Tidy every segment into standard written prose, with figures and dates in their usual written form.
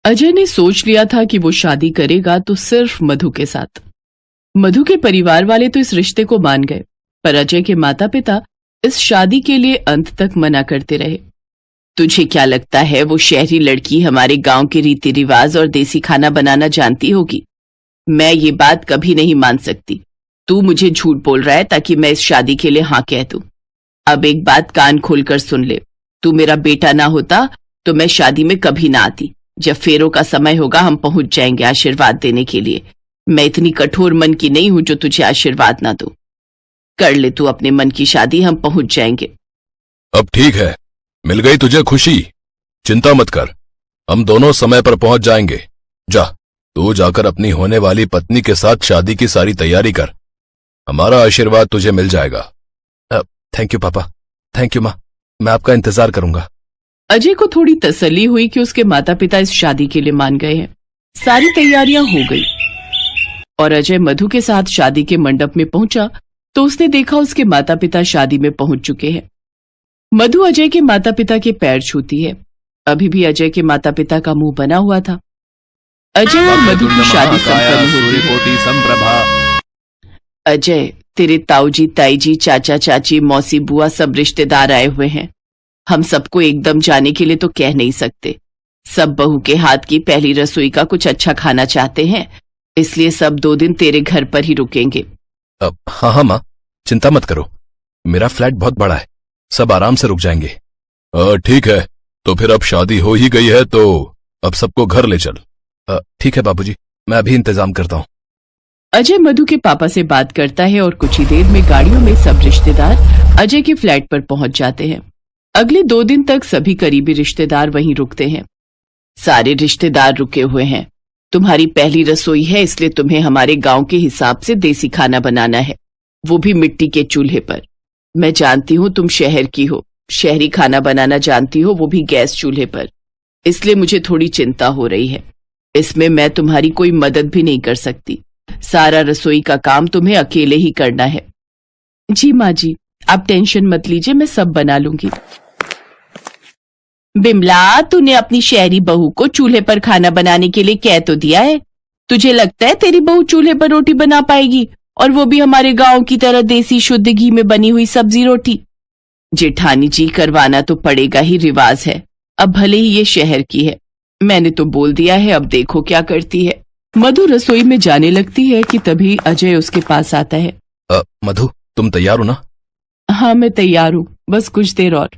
अजय ने सोच लिया था कि वो शादी करेगा तो सिर्फ मधु के साथ। मधु के परिवार वाले तो इस रिश्ते को मान गए, पर अजय के माता पिता इस शादी के लिए अंत तक मना करते रहे। तुझे क्या लगता है वो शहरी लड़की हमारे गांव के रीति रिवाज और देसी खाना बनाना जानती होगी? मैं ये बात कभी नहीं मान सकती। तू मुझे झूठ बोल रहा है ताकि मैं इस शादी के लिए हाँ कह दूं। अब एक बात कान खोलकर सुन ले, तू मेरा बेटा ना होता तो मैं शादी में कभी ना आती। जब फेरों का समय होगा हम पहुंच जाएंगे आशीर्वाद देने के लिए। मैं इतनी कठोर मन की नहीं हूं जो तुझे आशीर्वाद ना दूं। कर ले तू अपने मन की शादी, हम पहुंच जाएंगे। अब ठीक है, मिल गई तुझे खुशी, चिंता मत कर, हम दोनों समय पर पहुंच जाएंगे। जा, तू जाकर अपनी होने वाली पत्नी के साथ शादी की सारी तैयारी कर, हमारा आशीर्वाद तुझे मिल जाएगा। थैंक यू पापा, थैंक यू माँ, मैं आपका इंतजार करूंगा। अजय को थोड़ी तसल्ली हुई कि उसके माता पिता इस शादी के लिए मान गए हैं। सारी तैयारियां हो गई और अजय मधु के साथ शादी के मंडप में पहुंचा तो उसने देखा उसके माता पिता शादी में पहुंच चुके हैं। मधु अजय के माता पिता के पैर छूती है। अभी भी अजय के माता पिता का मुंह बना हुआ था। अजय और मधु की शादी संपन्न होती है। अजय, तेरे ताऊजी, ताईजी, चाचा, चाची, मौसी, बुआ सब रिश्तेदार आए हुए हैं। हम सबको एकदम जाने के लिए तो कह नहीं सकते। सब बहू के हाथ की पहली रसोई का कुछ अच्छा खाना चाहते हैं, इसलिए सब 2 दिन तेरे घर पर ही रुकेंगे। हाँ माँ, चिंता मत करो, मेरा फ्लैट बहुत बड़ा है, सब आराम से रुक जाएंगे। ठीक है, तो फिर अब शादी हो ही गई है तो अब सबको घर ले चल। ठीक है बाबूजी, मैं अभी इंतजाम करता हूँ। अजय मधु के पापा से बात करता है और कुछ ही देर में गाड़ियों में सब रिश्तेदार अजय के फ्लैट पर पहुंच जाते हैं। अगले 2 दिन तक सभी करीबी रिश्तेदार वहीं रुकते हैं। सारे रिश्तेदार रुके हुए हैं। तुम्हारी पहली रसोई है, इसलिए तुम्हें हमारे गांव के हिसाब से देसी खाना बनाना है, वो भी मिट्टी के चूल्हे पर। मैं जानती हूँ तुम शहर की हो, शहरी खाना बनाना जानती हो, वो भी गैस चूल्हे पर, इसलिए मुझे थोड़ी चिंता हो रही है। इसमें मैं तुम्हारी कोई मदद भी नहीं कर सकती। सारा रसोई का काम तुम्हें अकेले ही करना है। जी माँ जी, आप टेंशन मत लीजिए, मैं सब बना लूंगी। बिमला, तूने अपनी शहरी बहू को चूल्हे पर खाना बनाने के लिए कह तो दिया है। तुझे लगता है तेरी बहू चूल्हे पर रोटी बना पाएगी, और वो भी हमारे गांव की तरह देसी शुद्ध घी में बनी हुई सब्जी रोटी? जेठानी जी, करवाना तो पड़ेगा ही, रिवाज है, अब भले ही ये शहर की है। मैंने तो बोल दिया है, अब देखो क्या करती है। मधु रसोई में जाने लगती है कि तभी अजय उसके पास आता है। मधु, तुम तैयार हो ना? हाँ मैं तैयार हूँ, बस कुछ देर और।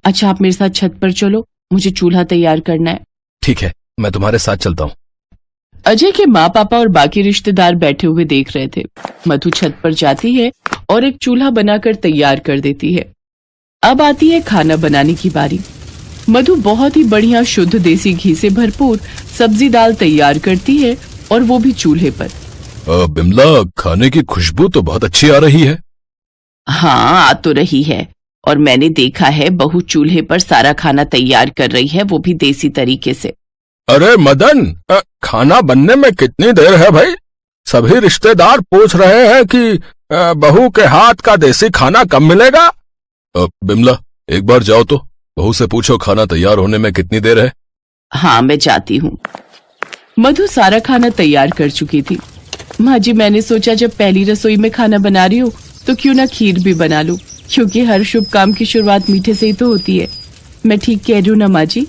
अच्छा आप मेरे साथ छत पर चलो, मुझे चूल्हा तैयार करना है। ठीक है, मैं तुम्हारे साथ चलता हूँ। अजय के माँ पापा और बाकी रिश्तेदार बैठे हुए देख रहे थे। मधु छत पर जाती है और एक चूल्हा बनाकर तैयार कर देती है। अब आती है खाना बनाने की बारी। मधु बहुत ही बढ़िया शुद्ध देसी घी से भरपूर सब्जी दाल तैयार करती है, और वो भी चूल्हे पर। बिमला, खाने की खुशबू तो बहुत अच्छी आ रही है। हाँ आ तो रही है, और मैंने देखा है बहू चूल्हे पर सारा खाना तैयार कर रही है, वो भी देसी तरीके से। अरे मदन, खाना बनने में कितनी देर है भाई? सभी रिश्तेदार पूछ रहे हैं कि बहू के हाथ का देसी खाना कब मिलेगा? बिमला, एक बार जाओ तो बहू से पूछो खाना तैयार होने में कितनी देर है। हाँ मैं जाती हूँ। मधु सारा खाना तैयार कर चुकी थी। माँ जी, मैंने सोचा जब पहली रसोई में खाना बना रही हूँ तो क्यों ना खीर भी बना लूं, क्योंकि हर शुभ काम की शुरुआत मीठे से ही तो होती है। मैं ठीक कह रही हूँ ना माँ जी?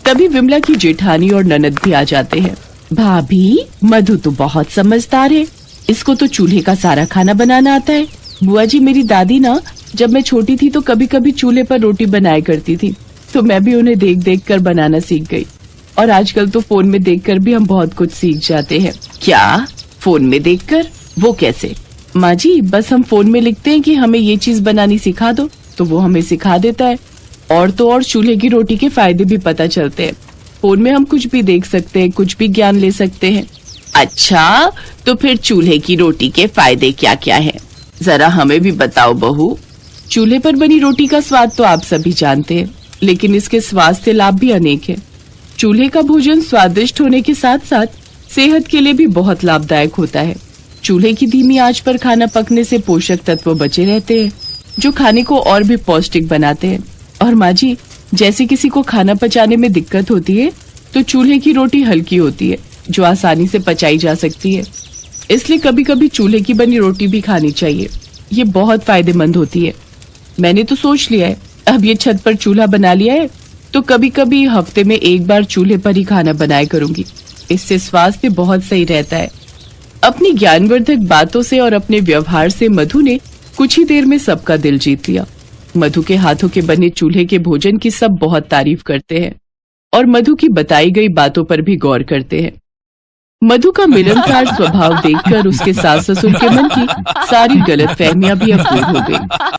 तभी विमला की जेठानी और ननद भी आ जाते हैं। भाभी, मधु तो बहुत समझदार है, इसको तो चूल्हे का सारा खाना बनाना आता है। बुआ जी, मेरी दादी ना जब मैं छोटी थी तो कभी कभी चूल्हे पर रोटी बनाया करती थी, तो मैं भी उन्हें देख देख कर बनाना सीख गई। और आजकल तो फोन में देखकर भी हम बहुत कुछ सीख जाते हैं। क्या? फोन में देखकर? वो कैसे? माँ जी, बस हम फोन में लिखते हैं कि हमें ये चीज बनानी सिखा दो, तो वो हमें सिखा देता है। और तो और चूल्हे की रोटी के फायदे भी पता चलते हैं। फोन में हम कुछ भी देख सकते हैं, कुछ भी ज्ञान ले सकते हैं। अच्छा, तो फिर चूल्हे की रोटी के फायदे क्या क्या है, जरा हमें भी बताओ बहू। चूल्हे पर बनी रोटी का स्वाद तो आप सभी जानते हैं, लेकिन इसके स्वास्थ्य लाभ भी अनेक हैं। चूल्हे का भोजन स्वादिष्ट होने के साथ साथ सेहत के लिए भी बहुत लाभदायक होता है। चूल्हे की धीमी आंच पर खाना पकने से पोषक तत्व बचे रहते हैं, जो खाने को और भी पौष्टिक बनाते हैं। और माँ जी, जैसे किसी को खाना पचाने में दिक्कत होती है तो चूल्हे की रोटी हल्की होती है, जो आसानी से पचाई जा सकती है। इसलिए कभी कभी चूल्हे की बनी रोटी भी खानी चाहिए। ये बहुत फायदेमंद होती है। मैंने तो सोच लिया है, अब ये छत पर चूल्हा बना लिया है तो कभी कभी हफ्ते में एक बार चूल्हे पर ही खाना बनाया करूंगी। इससे स्वास्थ्य बहुत सही रहता है। अपनी ज्ञानवर्धक बातों से और अपने व्यवहार से मधु ने कुछ ही देर में सबका दिल जीत लिया। मधु के हाथों के बने चूल्हे के भोजन की सब बहुत तारीफ करते हैं और मधु की बताई गई बातों पर भी गौर करते हैं। मधु का मिलनसार स्वभाव देखकर उसके सास ससुर के मन की सारी गलतफहमियां भी अब दूर हो गई।